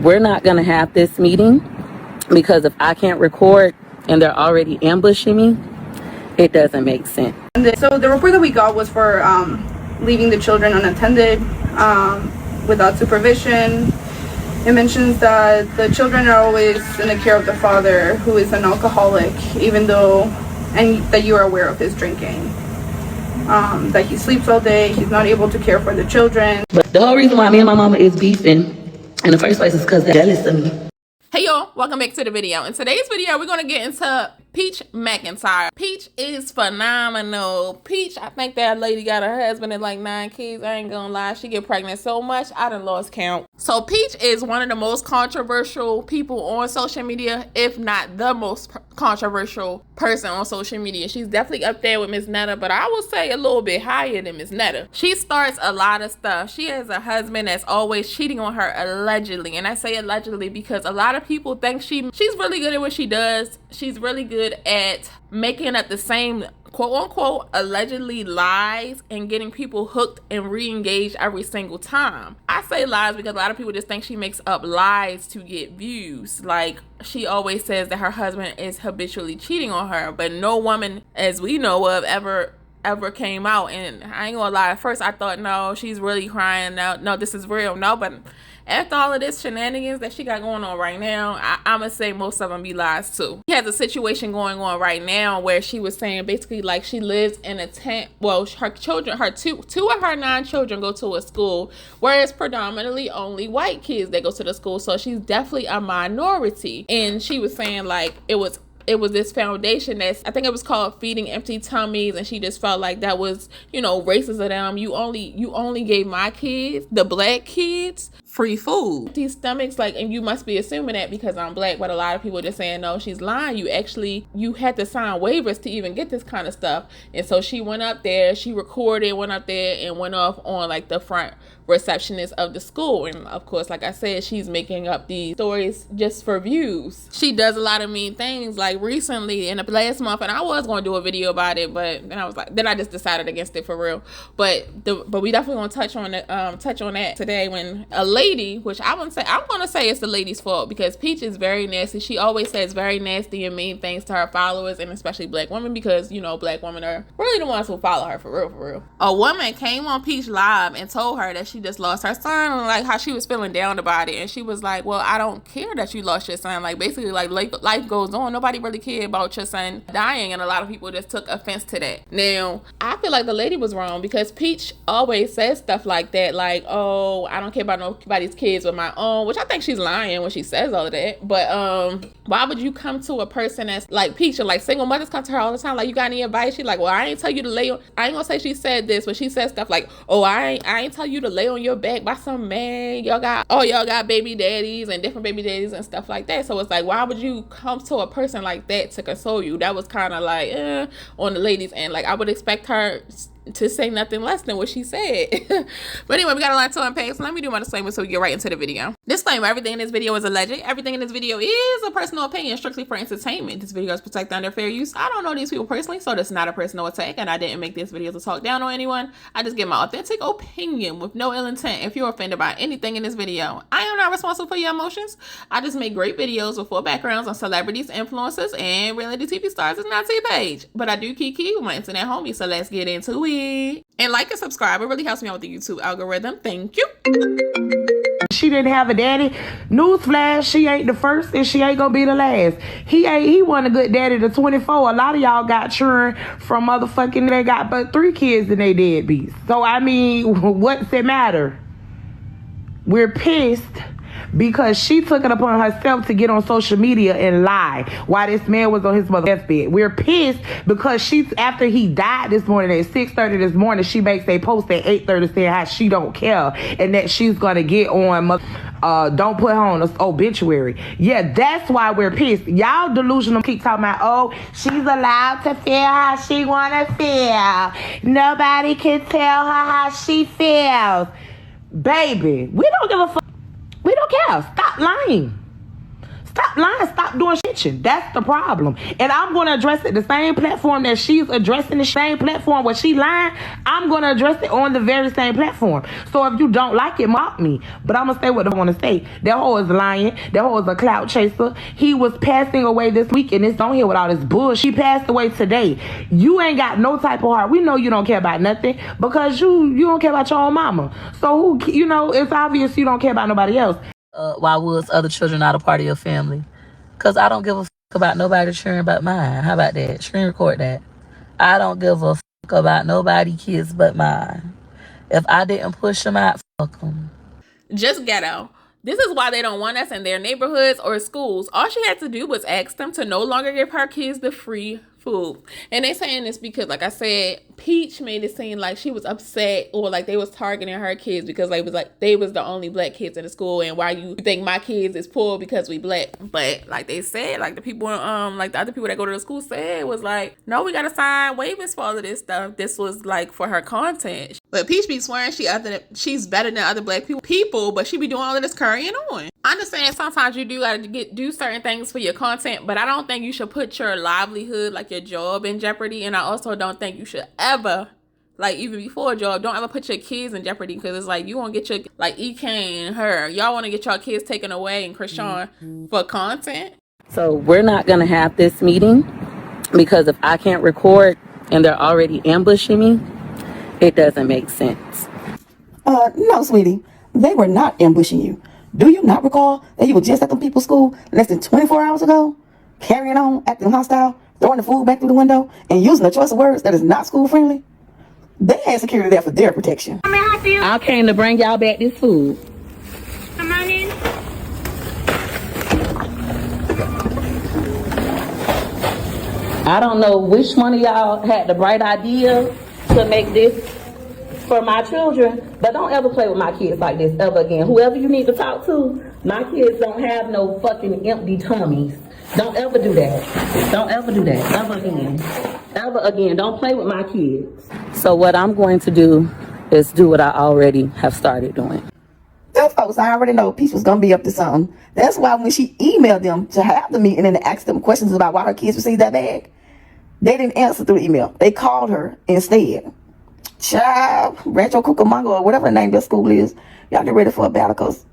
we're not going to have this meeting because if I can't record and they're already ambushing me, it doesn't make sense. So the report that we got was for leaving the children unattended without supervision. It mentions that the children are always in the care of the father, who is an alcoholic, even though, and that you are aware of his drinking. That he sleeps all day, he's not able to care for the children. But the whole reason why me and my mama is beefing in the first place is because they're jealous of me. Hey y'all, welcome back to the video. In today's video, we're going to get into Peach McIntyre. Peach is phenomenal. Peach, I think that lady got her husband and like 9 kids. I ain't gonna lie, she get pregnant so much, I done lost count. So Peach is one of the most controversial people on social media, if not the most controversial person on social media. She's definitely up there with Miss Netta, but I will say a little bit higher than Miss Netta. She starts a lot of stuff. She has a husband that's always cheating on her, allegedly. And I say allegedly because a lot of people think she's really good at what she does. She's really good at making up the same quote-unquote allegedly lies and getting people hooked and re-engaged every single time. I say lies because a lot of people just think she makes up lies to get views. Like, she always says that her husband is habitually cheating on her, but no woman, as we know of, ever came out. And I ain't gonna lie, at first I thought, no, she's really crying, no, this is real. No, but after all of this shenanigans that she got going on right now, I'm gonna say most of them be lies too. She has a situation going on right now where she was saying basically like she lives in a tent. Well, her children, her two of her 9 children go to a school where it's predominantly only white kids that go to the school. So she's definitely a minority. And she was saying like it was this foundation that's, I think it was called Feeding Empty Tummies, and she just felt like that was, racist of them. You only gave my kids, the black kids, free food. These stomachs, like, and you must be assuming that because I'm black, but a lot of people just saying, no, she's lying. You had to sign waivers to even get this kind of stuff. And so she went up there, she recorded, went up there and went off on like the front receptionist of the school. And of course, like I said, she's making up these stories just for views. She does a lot of mean things. Like recently in the last month, and I was going to do a video about it, but then I just decided against it for real. But we definitely want to touch on that today, when a lady, which I'm going to say it's the lady's fault, because Peach is very nasty. She always says very nasty and mean things to her followers, and especially black women, because black women are really the ones who follow her for real. A woman came on Peach Live and told her that she just lost her son, and like how she was feeling down about it. And she was like, well, I don't care that you lost your son. Like, basically, like life goes on. Nobody really cared about your son dying, and a lot of people just took offense to that. Now, I feel like the lady was wrong, because Peach always says stuff like that, like, oh, I don't care about nobody's kids but my own, which I think she's lying when she says all of that. But why would you come to a person that's like Peach, or like single mothers come to her all the time, like, you got any advice? She's like, well, I ain't tell you to lay on, I ain't gonna say she said this, but she says stuff like, oh, I ain't tell you to lay on your back by some man. Y'all got baby daddies and different baby daddies and stuff like that. So it's like, why would you come to a person like that to console you? That was kind of like on the ladies' end. Like, I would expect her to say nothing less than what she said. But anyway, we got a lot to unpack, so let me do my disclaimer so we get right into the video. Disclaimer: everything in this video is alleged. Everything in this video is a personal opinion, strictly for entertainment. This video is protected under fair use. I don't know these people personally, so this is not a personal attack, and I didn't make this video to talk down on anyone. I just give my authentic opinion with no ill intent. If you're offended by anything in this video, I am not responsible for your emotions. I just make great videos with full backgrounds on celebrities, influencers, and reality TV stars. It's not T-Page, but I do kiki with my internet homies, so let's get into it. And like and subscribe. It really helps me out with the YouTube algorithm. Thank you. She didn't have a daddy. Newsflash, she ain't the first and she ain't gonna be the last. He wasn't a good daddy to 24. A lot of y'all got children from motherfucking, they got but 3 kids and they deadbeats. So I mean, what's it matter? We're pissed because she took it upon herself to get on social media and lie while this man was on his mother's deathbed. We're pissed because after he died this morning at 6:30 this morning, she makes a post at 8:30 saying how she don't care and that she's gonna get on don't put her on an obituary. Yeah, that's why we're pissed. Y'all delusional keep talking about, oh, she's allowed to feel how she wanna feel. Nobody can tell her how she feels. Baby, we don't give a fuck. We don't care. Stop lying. Stop lying. Stop doing shit. That's the problem. And I'm going to address it the same platform that she's addressing, the same platform where she lying. I'm going to address it on the very same platform. So if you don't like it, mock me. But I'm going to say what I want to say. That hoe is lying. That hoe is a clout chaser. He was passing away this week, and it's on here with all this bullshit. She passed away today. You ain't got no type of heart. We know you don't care about nothing because you don't care about your own mama. So who, it's obvious you don't care about nobody else. Why was other children not a part of your family? Because I don't give a fuck about nobody cheering about mine. How about that? Screen record that. I don't give a fuck about nobody kids but mine. If I didn't push them out, fuck them. Just ghetto. This is why they don't want us in their neighborhoods or schools. All she had to do was ask them to no longer give her kids the free food. And they saying this because, like I said, Peach made it seem like she was upset or like they was targeting her kids because they was the only black kids in the school, and why you think my kids is poor because we black. But like they said, like the people like the other people that go to the school said was like, no, we gotta sign waivers for all of this stuff. This was like for her content. But Peach be swearing she's better than other black people, but she be doing all of this carrying on. I understand sometimes you do gotta do certain things for your content, but I don't think you should put your livelihood, like your job, in jeopardy. And I also don't think you should ever, like even before a job, don't ever put your kids in jeopardy, because it's like you want to get your, like E-Kane and her, y'all want to get your kids taken away and Krishan for content. So we're not going to have this meeting because if I can't record and they're already ambushing me, it doesn't make sense. No, sweetie. They were not ambushing you. Do you not recall that you were just at the people's school less than 24 hours ago? Carrying on, acting hostile, throwing the food back through the window, and using a choice of words that is not school friendly? They had security there for their protection. May I help you? I came to bring y'all back this food. Come on in. I don't know which one of y'all had the bright idea to make this for my children, but don't ever play with my kids like this ever again. Whoever you need to talk to, my kids don't have no fucking empty tummies. Don't ever do that. Don't ever do that. Ever again. Ever again. Don't play with my kids. So what I'm going to do is do what I already have started doing. Them folks, I already know Peach was going to be up to something. That's why when she emailed them to have the meeting and asked them questions about why her kids received that bag, they didn't answer through email. They called her instead. Child, Rancho Cucamonga, or whatever the name of your school is, y'all get ready for a battle because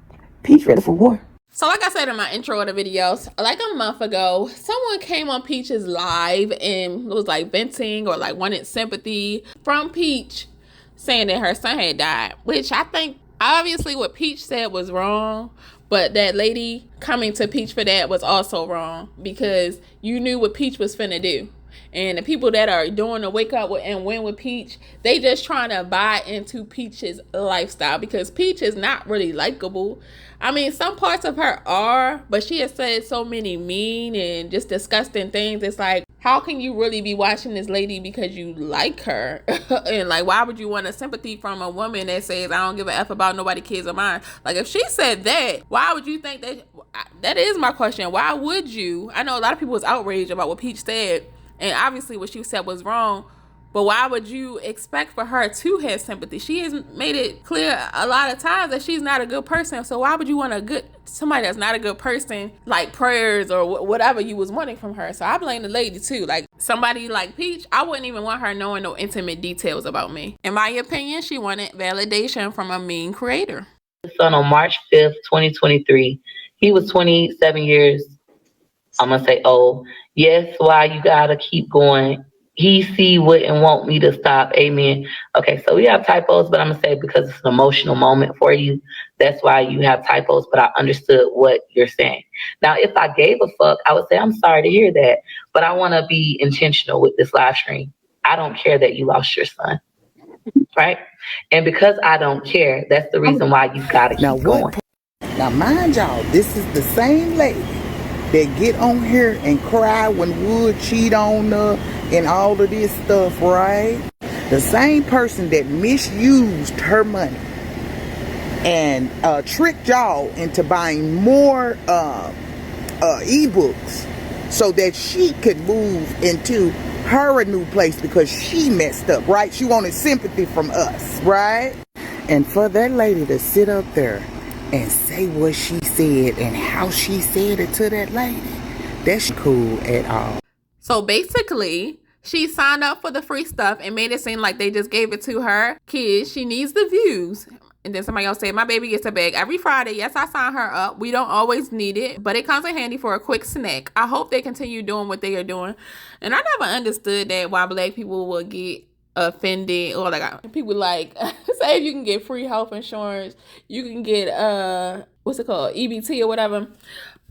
Peach ready for war. So like I said in my intro of the videos, like a month ago, someone came on Peach's live and was like venting or like wanted sympathy from Peach, saying that her son had died, which I think obviously what Peach said was wrong, but that lady coming to Peach for that was also wrong, because you knew what Peach was finna do. And the people that are doing the wake up and win with Peach, they just trying to buy into Peach's lifestyle, because Peach is not really likable. I mean, some parts of her are, but she has said so many mean and just disgusting things. It's like, how can you really be watching this lady because you like her? And like, why would you want a sympathy from a woman that says, I don't give a F about nobody kids of mine? Like, if she said that, why would you think that? That is my question. Why would you? I know a lot of people was outraged about what Peach said, and obviously what she said was wrong, but why would you expect for her to have sympathy? She has made it clear a lot of times that she's not a good person. So why would you want somebody that's not a good person, like prayers or whatever you was wanting from her? So I blame the lady too. Like somebody like Peach, I wouldn't even want her knowing no intimate details about me. In my opinion, she wanted validation from a mean creator. Son on March 5th, 2023. He was 27 years, I'm going to say old. Yes, why you got to keep going. He see wouldn't want me to stop. Amen. Okay, so we have typos, but I'm going to say because it's an emotional moment for you, that's why you have typos, but I understood what you're saying. Now, if I gave a fuck, I would say, I'm sorry to hear that, but I want to be intentional with this live stream. I don't care that you lost your son, right? And because I don't care, that's the reason why you got to keep going. Now, mind y'all, this is the same lady that get on here and cry when Wood cheat on her and all of this stuff, right? The same person that misused her money and tricked y'all into buying more ebooks so that she could move into her new place because she messed up, right? She wanted sympathy from us, right? And for that lady to sit up there and say say what she said and how she said it to that lady, that's cool at all. So basically, she signed up for the free stuff and made it seem like they just gave it to her kids. She needs the views. And then somebody else said, my baby gets a bag every Friday. Yes, I sign her up. We don't always need it, but it comes in handy for a quick snack. I hope they continue doing what they are doing. And I never understood that why black people would get offended, or like people like say if you can get free health insurance, you can get what's it called, EBT or whatever.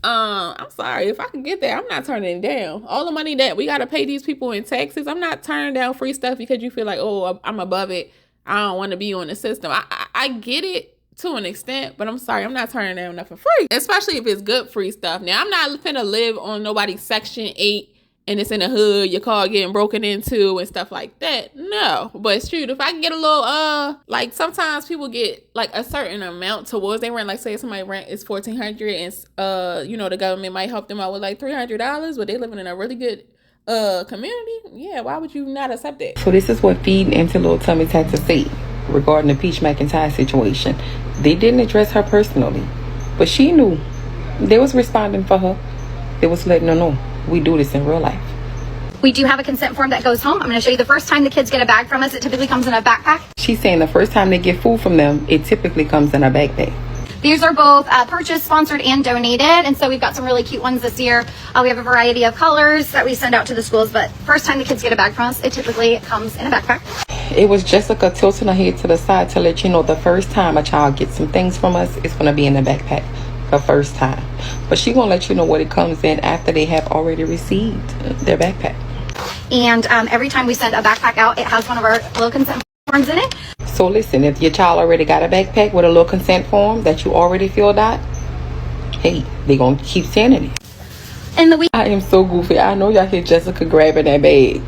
I'm sorry, if I can get that, I'm not turning it down. All the money that we gotta pay these people in taxes, I'm not turning down free stuff because you feel like, oh, I'm above it, I don't want to be on the system. I get it to an extent, but I'm sorry, I'm not turning down nothing free, especially if it's good free stuff. Now, I'm not finna live on nobody's Section 8 and it's in the hood, your car getting broken into and stuff like that. No, but shoot, if I can get a little, like sometimes people get like a certain amount towards their rent. Like say somebody rent is $1,400 and you know, the government might help them out with like $300, but they living in a really good community. Yeah, why would you not accept that? So this is what Feeding into Little Tummy's had to say regarding the Peach McIntyre situation. They didn't address her personally, but she knew. They was responding for her. They was letting her know we do this in real life. We do have a consent form that goes home. I'm going to show you the first time the kids get a bag from us. It typically comes in a backpack. She's saying the first time they get food from them, it typically comes in a backpack. These are both purchased, sponsored, and donated. And so we've got some really cute ones this year. We have a variety of colors that we send out to the schools. But first time the kids get a bag from us, it typically comes in a backpack. It was Jessica tilting her head to the side to let you know the first time a child gets some things from us, it's going to be in a backpack. The first time. But she won't let you know what it comes in after they have already received their backpack. And every time we send a backpack out, it has one of our little consent forms in it. So listen, if your child already got a backpack with a little consent form that you already filled out, hey, they gonna keep sending it. In the week, I am so goofy. I know y'all hear Jessica grabbing that bag.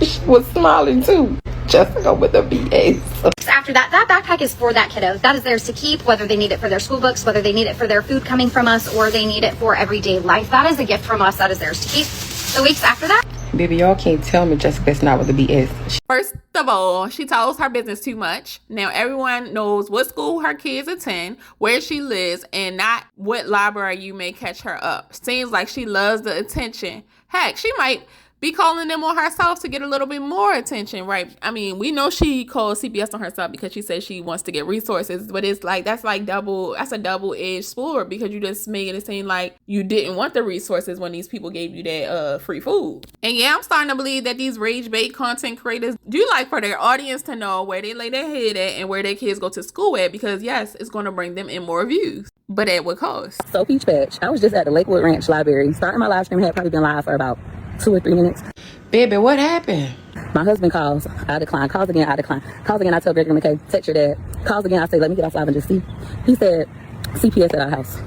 She was smiling too. Jessica with the BS. after that, that backpack is for that kiddo. That is theirs to keep, whether they need it for their school books, whether they need it for their food coming from us, or they need it for everyday life. That is a gift from us. That is theirs to keep. The weeks after that, Baby, y'all can't tell me Jessica's not with the BS. First of all, she tells her business too much. Now everyone knows what school her kids attend, where she lives, and not what library you may catch her up. Seems like she loves the attention. Heck, she might be calling them on herself to get a little bit more attention, right? I mean, we know she calls CPS on herself because she says she wants to get resources, but it's like that's a double-edged sword, because you just making it seem like you didn't want the resources when these people gave you that free food. And yeah, I'm starting to believe that these rage bait content creators do like for their audience to know where they lay their head at and where their kids go to school at, because yes, it's going to bring them in more views, but at what cost? So Peach Patch, I was just at the Lakewood Ranch Library. Starting my live stream had probably been live for about 2 or 3 minutes. Baby, what happened? My husband calls, I decline. Calls again, I decline. Calls again, I tell Gregory McKay, text your dad. Calls again, I say, let me get off live and just see. He said, CPS at our house.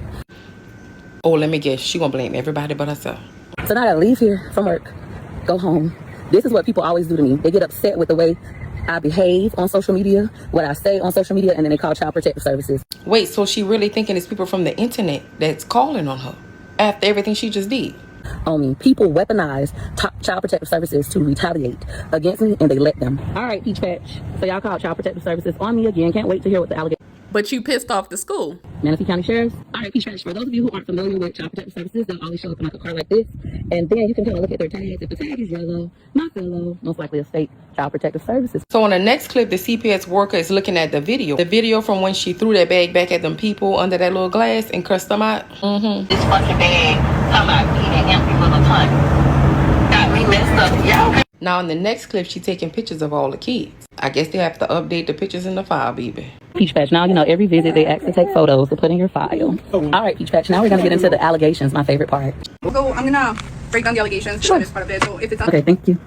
Oh, let me guess. She gonna blame everybody but herself. So now I gotta leave here from work, go home. This is what people always do to me. They get upset with the way I behave on social media, what I say on social media, and then they call Child Protective Services. Wait, so she really thinking it's people from the internet that's calling on her after everything she just did? On me. People weaponize Child Protective Services to retaliate against me, and they let them. All right, Peach Patch. So y'all called Child Protective Services on me again. Can't wait to hear what the allegation. But you pissed off the school. Manatee County Sheriff's. All right, Peach Patch. For those of you who aren't familiar with Child Protective Services, they'll always show up in like a car like this, and then you can kind of look at their tags. If the tag is yellow, not yellow, most likely a state Child Protective Services. So on the next clip, the CPS worker is looking at the video from when she threw that bag back at them people under that little glass and cursed them out. This fucking bag, come out eating empty with a ton. Got me messed up. Yeah. Now in the next clip, she taking pictures of all the kids. I guess they have to update the pictures in the file, baby. Peach Patch. Now, you know, every visit they ask to take photos to put in your file. All right, Peach Patch. Now we're going to get into the allegations, my favorite part. So I'm going to break down the allegations. Sure. Part of it. So if it's okay, thank you.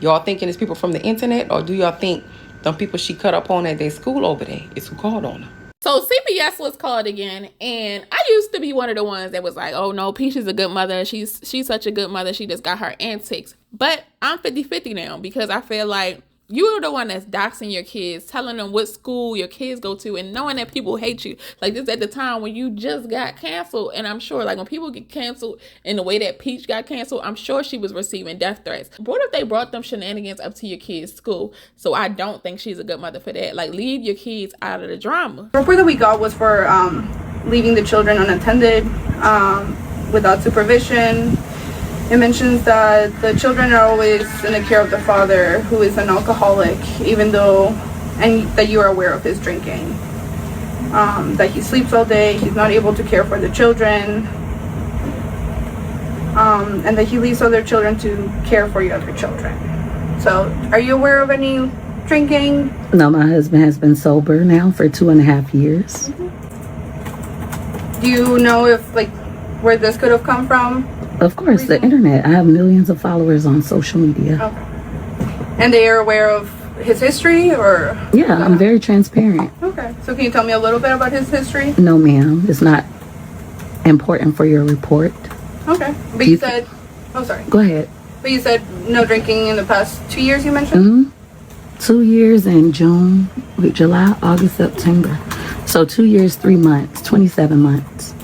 Y'all thinking it's people from the internet, or do y'all think the people she cut up on at their school over there is who called on her? So CPS was called again, and I used to be one of the ones that was like, oh no, Peach is a good mother. She's such a good mother. She just got her antics. But I'm 50-50 now, because I feel like You're the one that's doxing your kids, telling them what school your kids go to, and knowing that people hate you. Like, this at the time when you just got canceled. And I'm sure, like, when people get canceled in the way that Peach got canceled, I'm sure she was receiving death threats. What if they brought them shenanigans up to your kids' school? So I don't think she's a good mother for that. Like, leave your kids out of the drama. The report that we got was for leaving the children unattended, without supervision. It mentions that the children are always in the care of the father, who is an alcoholic, and that you are aware of his drinking. That he sleeps all day, he's not able to care for the children, and that he leaves other children to care for your other children. So, are you aware of any drinking? No, my husband has been sober now for 2.5 years. Do you know if, like, where this could have come from? Of course, the internet. I have millions of followers on social media. Okay. And they are aware of his history, or? Yeah, I'm very transparent. Okay. So can you tell me a little bit about his history? No, ma'am. It's not important for your report. Okay. But you said, oh, sorry. Go ahead. But you said no drinking in the past 2 years, you mentioned? 2 years in June, July, August, September. So 2 years, 3 months, 27 months.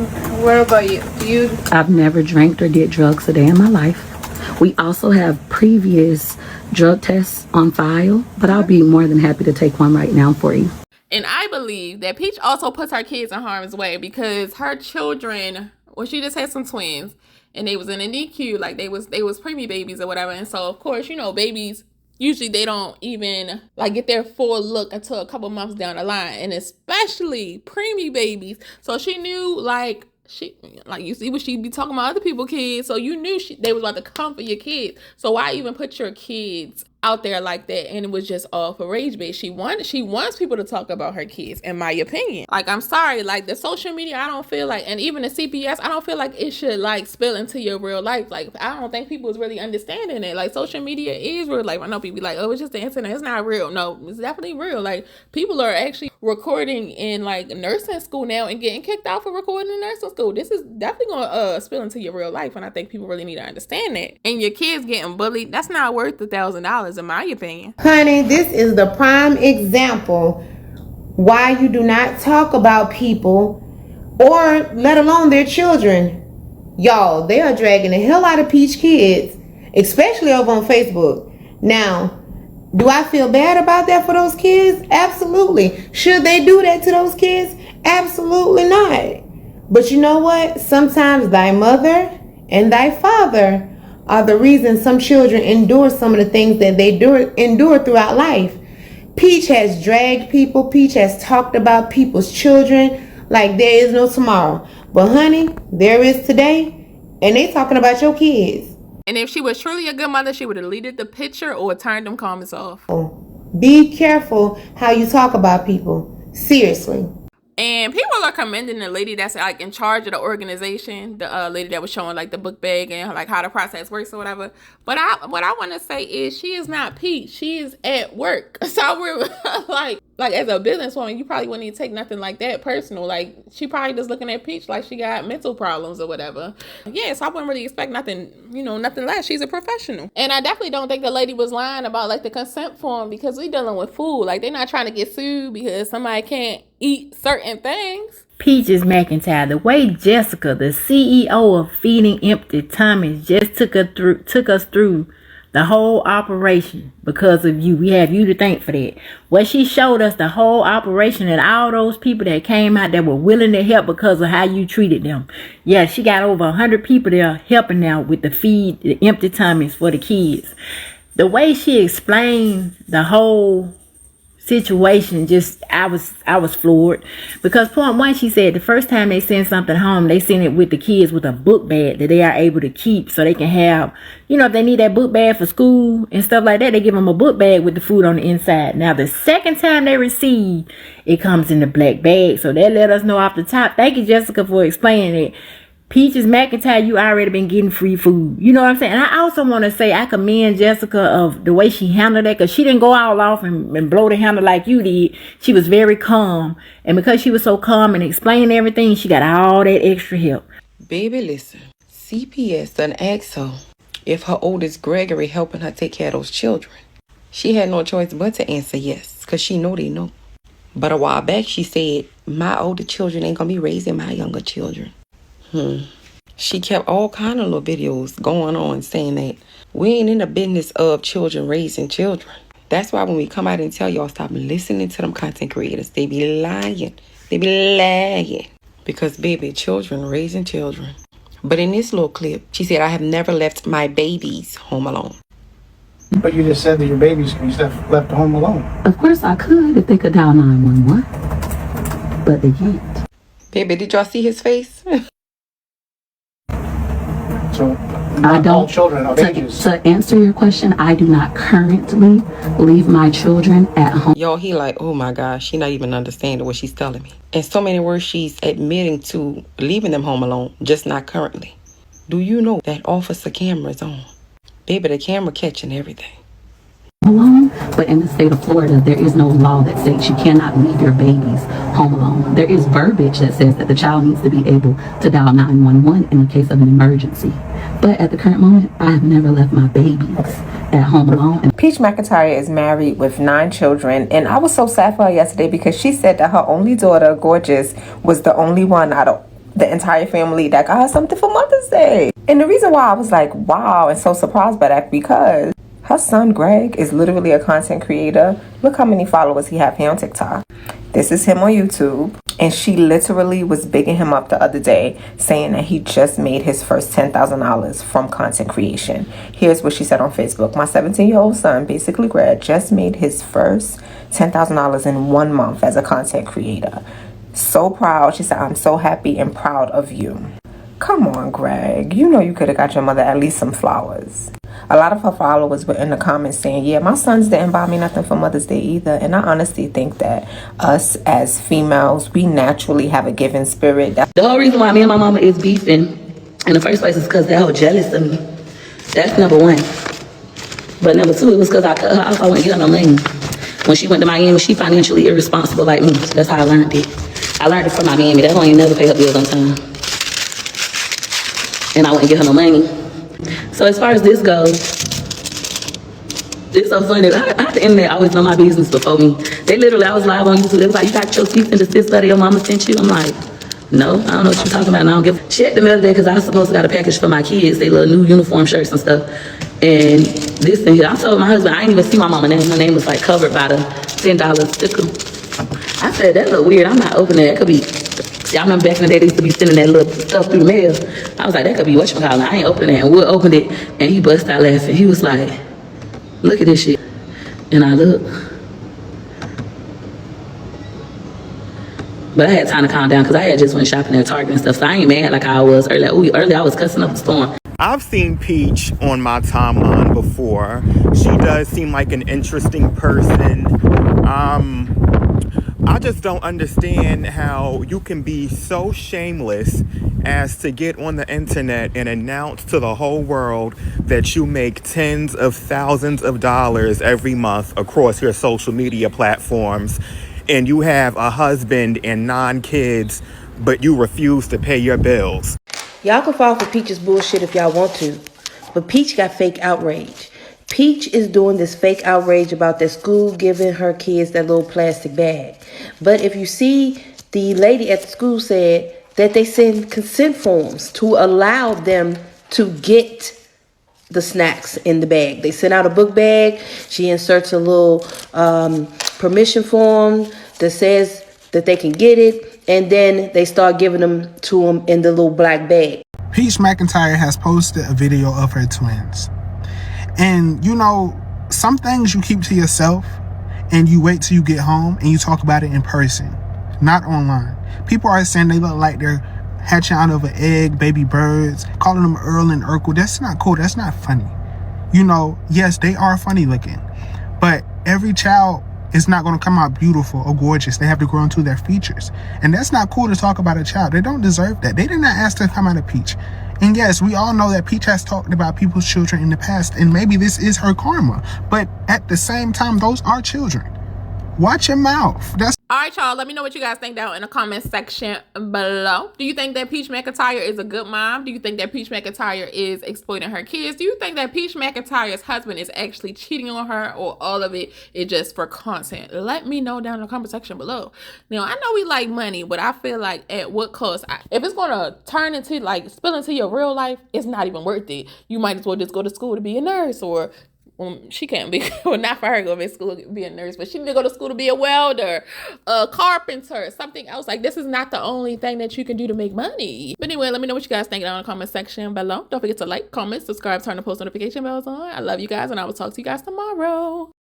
Okay. What about you? I've never drank or did drugs a day in my life. We also have previous drug tests on file, but I'll be more than happy to take one right now for you. And I believe that Peach also puts her kids in harm's way because her children, well, she just had some twins and they was in a NICU, like they was preemie babies or whatever. And so, of course, you know, babies, usually they don't even like get their full look until a couple months down the line, and especially preemie babies. So she knew, like, you see what she be talking about other people's kids, so you knew they was about to come for your kids. So why even put your kids out there like that? And it was just all for rage bait. She wants people to talk about her kids, in my opinion. Like, I'm sorry, like the social media, I don't feel like, and even the CPS, I don't feel like it should like spill into your real life. Like, I don't think people is really understanding it. Like, social media is real life. I know people be like, oh, it's just the internet, it's not real. No, it's definitely real. Like, people are actually recording in like nursing school now and getting kicked out for recording in nursing school. This is definitely gonna spill into your real life, and I think people really need to understand that. And your kids getting bullied, that's not worth $1,000 in my opinion. Honey, this is the prime example why you do not talk about people or let alone their children. Y'all, they are dragging the hell out of Peach kids, especially over on Facebook. Now, do I feel bad about that for those kids? Absolutely. Should they do that to those kids? Absolutely not. But you know what? Sometimes thy mother and thy father are the reason some children endure some of the things that they endure throughout life. Peach has dragged people. Peach has talked about people's children like there is no tomorrow. But honey, there is today, and they talking about your kids. And if she was truly a good mother, she would have deleted the picture or turned them comments off. Be careful how you talk about people. Seriously. And people are commending the lady that's like in charge of the organization, the lady that was showing like the book bag and like how the process works or whatever. But what I want to say is she is not Peach. She is at work. So we're like as a businesswoman, you probably wouldn't even take nothing like that personal. Like, she probably just looking at Peach like she got mental problems or whatever. Yeah, so I wouldn't really expect nothing, nothing less. She's a professional. And I definitely don't think the lady was lying about like the consent form, because we dealing with food. Like, they're not trying to get sued because somebody can't eat certain things. Peaches McIntyre, the way Jessica, the CEO of Feeding Empty Tummies, just took us through the whole operation because of you. We have you to thank for that. What she showed us, the whole operation, and all those people that came out that were willing to help because of how you treated them. Yeah, she got over 100 people there helping now with the empty tummies for the kids. The way she explained the whole situation, just I was floored, because point one, she said the first time they send something home, they send it with the kids with a book bag that they are able to keep, so they can have, if they need that book bag for school and stuff like that, they give them a book bag with the food on the inside. Now the second time they receive, it comes in the black bag, so that let us know off the top. Thank you, Jessica, for explaining it. Peaches McIntyre, you already been getting free food. You know what I'm saying? And I also want to say I commend Jessica of the way she handled that, because she didn't go all off and blow the handle like you did. She was very calm. And because she was so calm and explaining everything, she got all that extra help. Baby, listen. CPS done asked her if her oldest Gregory helping her take care of those children. She had no choice but to answer yes, because she know they know. But a while back, she said, my older children ain't gonna be raising my younger children. She kept all kind of little videos going on saying that we ain't in the business of children raising children. That's why when we come out and tell y'all stop listening to them content creators, they be lying. They be lying. Because, baby, children raising children. But in this little clip, she said, I have never left my babies home alone. But you just said that your babies can be left home alone. Of course I could if they could dial 911. But they can't. Baby, did y'all see his face? So, I don't. All children of ages. To answer your question, I do not currently leave my children at home. Y'all, he like, oh my gosh, she not even understanding what she's telling me. In so many words, she's admitting to leaving them home alone, just not currently. Do you know that officer camera's on? Baby, the camera catching everything. Alone, but in the state of Florida, there is no law that states you cannot leave your babies home alone. There is verbiage that says that the child needs to be able to dial 911 in the case of an emergency. But at the current moment, I have never left my babies at home alone. Peach McIntyre is married with 9 children, and I was so sad for her yesterday because she said that her only daughter, Gorgeous, was the only one out of the entire family that got her something for Mother's Day. And the reason why I was like, wow, and so surprised by that, because her son, Greg, is literally a content creator. Look how many followers he have here on TikTok. This is him on YouTube. And she literally was bigging him up the other day, saying that he just made his first $10,000 from content creation. Here's what she said on Facebook. My 17-year-old son, basically Greg, just made his first $10,000 in 1 month as a content creator. So proud. She said, I'm so happy and proud of you. Come on, Greg. You know you could have got your mother at least some flowers. A lot of her followers were in the comments saying, yeah, my sons didn't buy me nothing for Mother's Day either. And I honestly think that us as females, we naturally have a giving spirit. The whole reason why me and my mama is beefing in the first place is because they're all jealous of me. That's number one. But number two, it was because I cut her off. I wouldn't get her no money. When she went to Miami, she financially irresponsible like me. That's how I learned it. I learned it from my Miami. That one ain't never pay her bills on time. And I wouldn't give her no money. So as far as this goes, it's so funny. I the internet always know my business before me. They literally, I was live on YouTube. They was like, you got your cease and desist letter your mama sent you? I'm like, no, I don't know what you're talking about. And I don't give a shit the other day because I was supposed to got a package for my kids. They little new uniform shirts and stuff. And this thing here, I told my husband, I ain't even see my mama name. Her name was like covered by the $10 sticker. I said, that look weird. I'm not opening it. That could be. See, I remember back in the day, they used to be sending that little stuff through the mail. I was like, that could be whatchamacallit. I ain't opening it. And Will opened it, and he busted out laughing. He was like, look at this shit. And I looked. But I had time to calm down because I had just went shopping at Target and stuff. So I ain't mad like I was earlier. Earlier I was cussing up a storm. I've seen Peach on my timeline before. She does seem like an interesting person. I just don't understand how you can be so shameless as to get on the internet and announce to the whole world that you make tens of thousands of dollars every month across your social media platforms, and you have a husband and 9 kids, but you refuse to pay your bills. Y'all can fall for Peach's bullshit if y'all want to, but Peach got fake outrage. Peach is doing this fake outrage about that school giving her kids that little plastic bag. But if you see, the lady at the school said that they send consent forms to allow them to get the snacks in the bag. They sent out a book bag. She inserts a little permission form that says that they can get it. And then they start giving them to them in the little black bag. Peach McIntyre has posted a video of her twins. And, you know, some things you keep to yourself and you wait till you get home and you talk about it in person, not online. People are saying they look like they're hatching out of an egg, baby birds, calling them Earl and Urkel. That's not cool. That's not funny. You know, yes, they are funny looking, but every child is not going to come out beautiful or gorgeous. They have to grow into their features. And that's not cool to talk about a child. They don't deserve that. They did not ask to come out of Peach. And yes, we all know that Peach has talked about people's children in the past, and maybe this is her karma. But at the same time, those are children. Watch your mouth. That's All right, y'all, let me know what you guys think down in the comment section below. Do you think that Peach McIntyre is a good mom? Do you think that Peach McIntyre is exploiting her kids? Do you think that Peach McIntyre's husband is actually cheating on her, or all of it is just for content? Let me know down in the comment section below. Now, I know we like money, but I feel like at what cost? If it's going to turn into, like, spill into your real life, it's not even worth it. You might as well just go to school to be a nurse, or she can't be, well, not for her go to school to be a nurse, but she need to go to school to be a welder, a carpenter, something else. Like, this is not the only thing that you can do to make money. But anyway, let me know what you guys think down in the comment section below. Don't forget to like, comment, subscribe, turn the post notification bells on. I love you guys, and I will talk to you guys tomorrow.